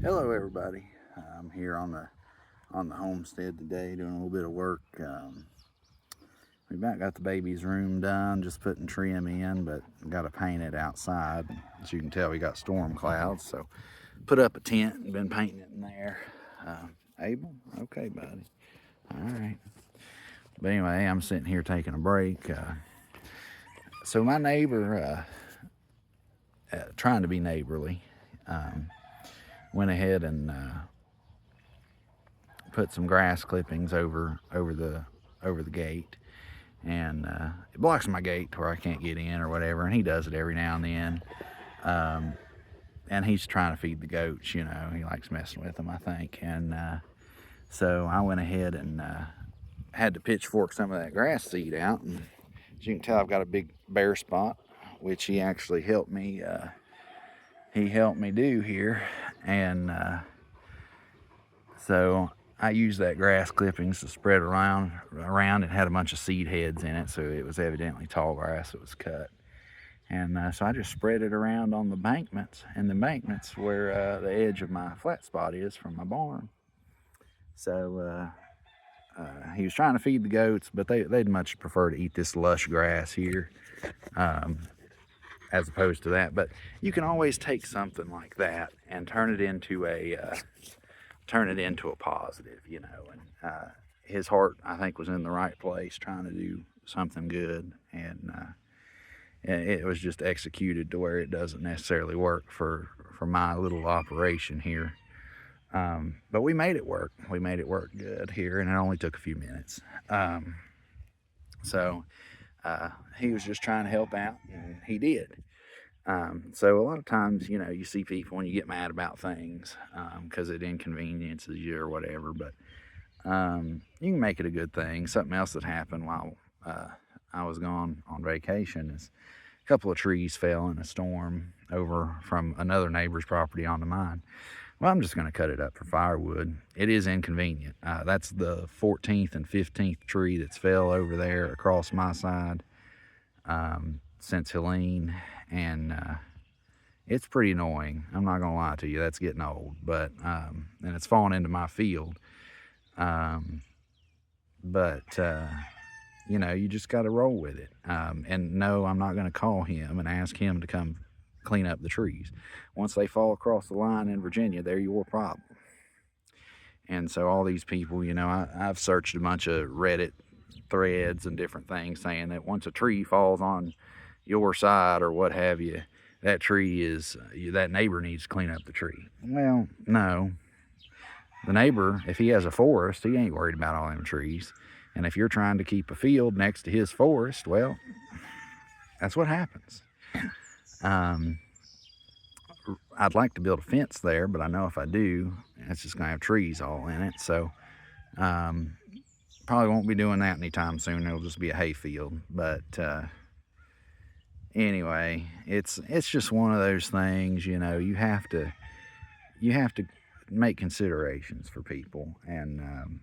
Hello, everybody. I'm here on the homestead today, doing a little bit of work. We about got the baby's room done, just putting trim in, but got to paint it outside. As you can tell, we got storm clouds, so put up a tent and been painting it in there. Abel, okay, buddy. All right. But anyway, I'm sitting here taking a break. So my neighbor, trying to be neighborly, went ahead and put some grass clippings over the gate, and it blocks my gate to where I can't get in or whatever. And he does it every now and then. And he's trying to feed the goats. He likes messing with them, I think. And so I went ahead and had to pitchfork some of that grass seed out. And as you can tell, I've got a big bare spot, which he actually helped me. He helped me do here, and so I used that grass clippings to spread around. It had a bunch of seed heads in it, so it was evidently tall grass that was cut. And so I just spread it around on the bankments, and the bankments where the edge of my flat spot is from my barn. So he was trying to feed the goats, but they'd much prefer to eat this lush grass here as opposed to that. But you can always take something like that and turn it into a positive, And his heart, I think, was in the right place, trying to do something good, and it was just executed to where it doesn't necessarily work for my little operation here. But we made it work. We made it work good here, and it only took a few minutes. So he was just trying to help out, and he did. So a lot of times, you see people when you get mad about things because it inconveniences you or whatever, but you can make it a good thing. Something else that happened while I was gone on vacation is a couple of trees fell in a storm over from another neighbor's property onto mine. Well, I'm just going to cut it up for firewood. It is inconvenient. That's the 14th and 15th tree that's fell over there across my side since Helene, and it's pretty annoying. I'm not going to lie to you. That's getting old, but and it's falling into my field. But you just got to roll with it. And no, I'm not going to call him and ask him to come clean up the trees. Once they fall across the line in Virginia, they're your problem. And so all these people, I've searched a bunch of Reddit threads and different things saying that once a tree falls on your side or what have you, that neighbor needs to clean up the tree. Well, no. The neighbor, if he has a forest, he ain't worried about all them trees. And if you're trying to keep a field next to his forest, well, that's what happens. I'd like to build a fence there, but I know if I do, it's just going to have trees all in it. So probably won't be doing that anytime soon. It'll just be a hay field. But anyway, it's just one of those things. You have to make considerations for people, and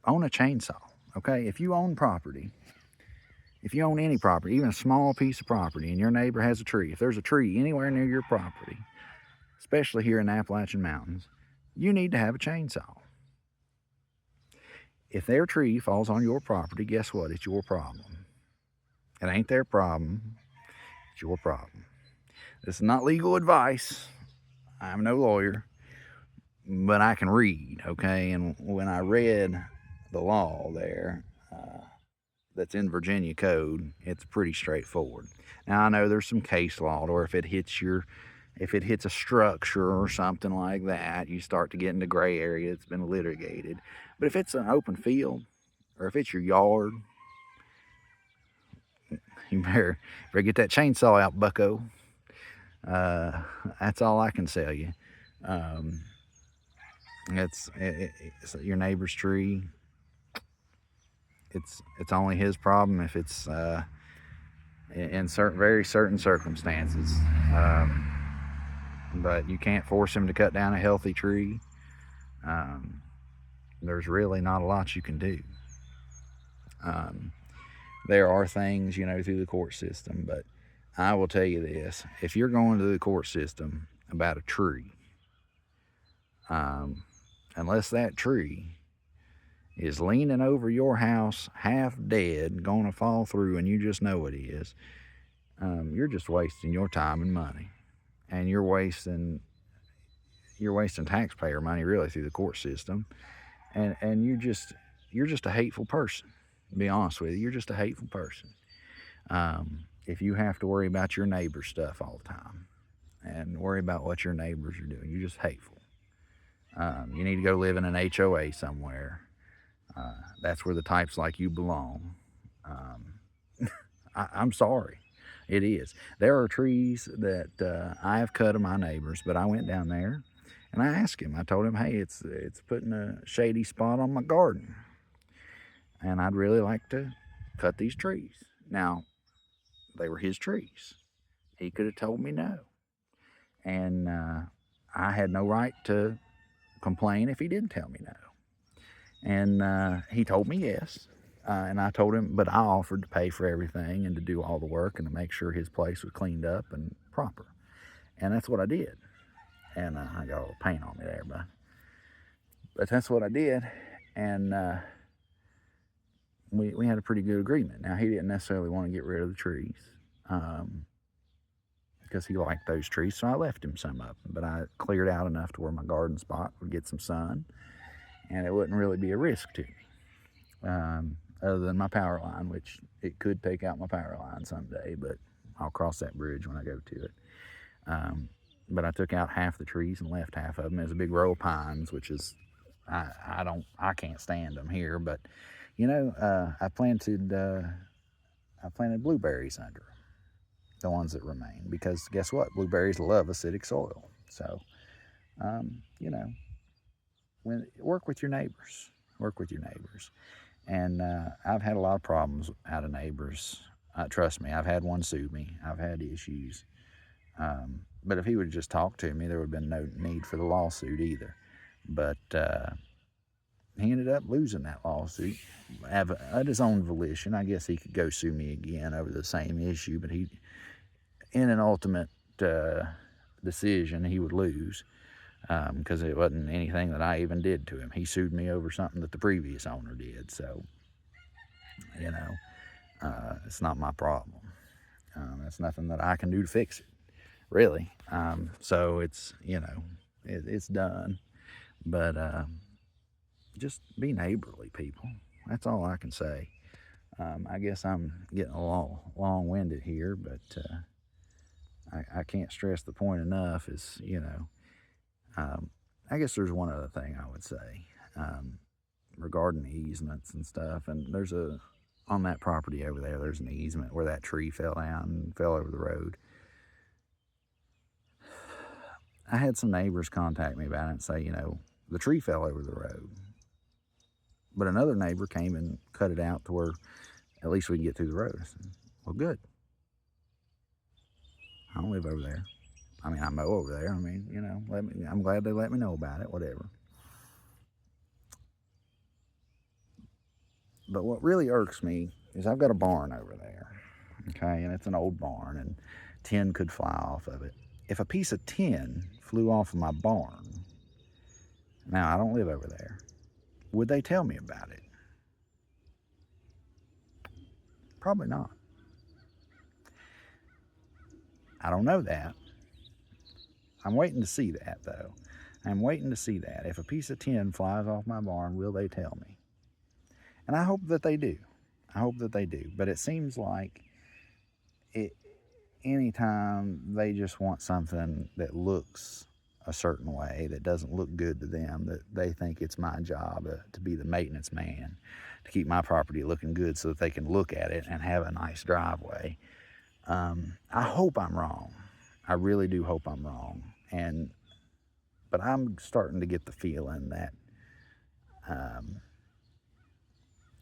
own a chainsaw. Okay, if you own any property, even a small piece of property, and your neighbor has a tree, if there's a tree anywhere near your property, especially here in the Appalachian Mountains, you need to have a chainsaw. If their tree falls on your property, guess what? It's your problem. It ain't their problem. It's your problem. This is not legal advice. I'm no lawyer, but I can read, okay? And when I read the law there, that's in Virginia code, it's pretty straightforward. Now I know there's some case law, or if it hits a structure or something like that, you start to get into gray area. It's been litigated. But if it's an open field, or if it's your yard, you better get that chainsaw out, bucko. That's all I can tell you. It's your neighbor's tree. It's only his problem if it's in very certain circumstances. But you can't force him to cut down a healthy tree. There's really not a lot you can do. There are things, through the court system, but I will tell you this: if you're going to the court system about a tree, Unless that tree is leaning over your house half dead, gonna fall through, and you just know it is, you're just wasting your time and money, and you're wasting taxpayer money really through the court system, and you're just a hateful person. To be honest with you, you're just a hateful person. If you have to worry about your neighbor's stuff all the time and worry about what your neighbors are doing, you're just hateful. You need to go live in an HOA somewhere. That's where the types like you belong. I'm sorry. It is. There are trees that I have cut of my neighbors, but I went down there and I asked him. I told him, hey, it's putting a shady spot on my garden, and I'd really like to cut these trees. Now, they were his trees. He could have told me no, and I had no right to complain if he didn't tell me no. And he told me yes. And I told him, but I offered to pay for everything and to do all the work and to make sure his place was cleaned up and proper. And that's what I did. And I got a little paint on me there, but that's what I did. And we had a pretty good agreement. Now, he didn't necessarily want to get rid of the trees because he liked those trees, so I left him some of them. But I cleared out enough to where my garden spot would get some sun, and it wouldn't really be a risk to me. Other than my power line, which it could take out my power line someday, but I'll cross that bridge when I go to it. But I took out half the trees and left half of them. There's a big row of pines, which is, I can't stand them here, but you know, I planted blueberries under them, the ones that remain, because guess what? Blueberries love acidic soil. So, you know, work with your neighbors. Work with your neighbors. And I've had a lot of problems out of neighbors. Trust me, I've had one sue me. I've had issues. But if he would have just talked to me, there would have been no need for the lawsuit either. But he ended up losing that lawsuit at his own volition. I guess he could go sue me again over the same issue, but he, in an ultimate decision, he would lose. Because it wasn't anything that I even did to him. He sued me over something that the previous owner did. So, you know, it's not my problem. It's nothing that I can do to fix it, really. So it's, you know, it's done. But just be neighborly, people. That's all I can say. I guess I'm getting a little long-winded here, but I can't stress the point enough is, you know, I guess there's one other thing I would say regarding easements and stuff. And on that property over there, there's an easement where that tree fell down and fell over the road. I had some neighbors contact me about it and say, you know, the tree fell over the road. But another neighbor came and cut it out to where at least we can get through the road. I said, well, good. I don't live over there. I mean, I mow over there. I mean, you know, I'm glad they let me know about it, whatever. But what really irks me is I've got a barn over there, okay? And it's an old barn, and tin could fly off of it. If a piece of tin flew off of my barn, now I don't live over there, would they tell me about it? Probably not. I don't know that. I'm waiting to see that, though. I'm waiting to see that. If a piece of tin flies off my barn, will they tell me? And I hope that they do. I hope that they do. But it seems like anytime they just want something that looks a certain way, that doesn't look good to them, that they think it's my job to be the maintenance man, to keep my property looking good so that they can look at it and have a nice driveway. I hope I'm wrong. I really do hope I'm wrong. But I'm starting to get the feeling that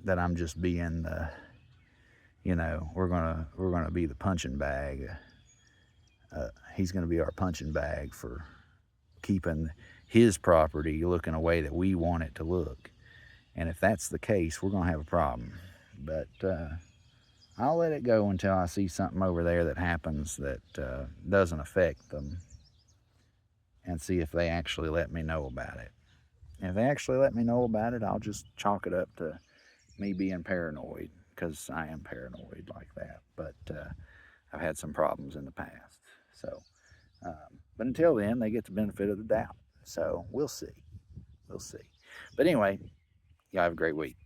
that I'm just being the, you know, we're gonna be the punching bag. He's gonna be our punching bag for keeping his property looking a way that we want it to look. And if that's the case, we're gonna have a problem. But I'll let it go until I see something over there that happens that doesn't affect them. and see if they actually let me know about it. And if they actually let me know about it, I'll just chalk it up to me being paranoid, because I am paranoid like that. But I've had some problems in the past. So, but until then, they get the benefit of the doubt. So we'll see. We'll see. But anyway, y'all have a great week.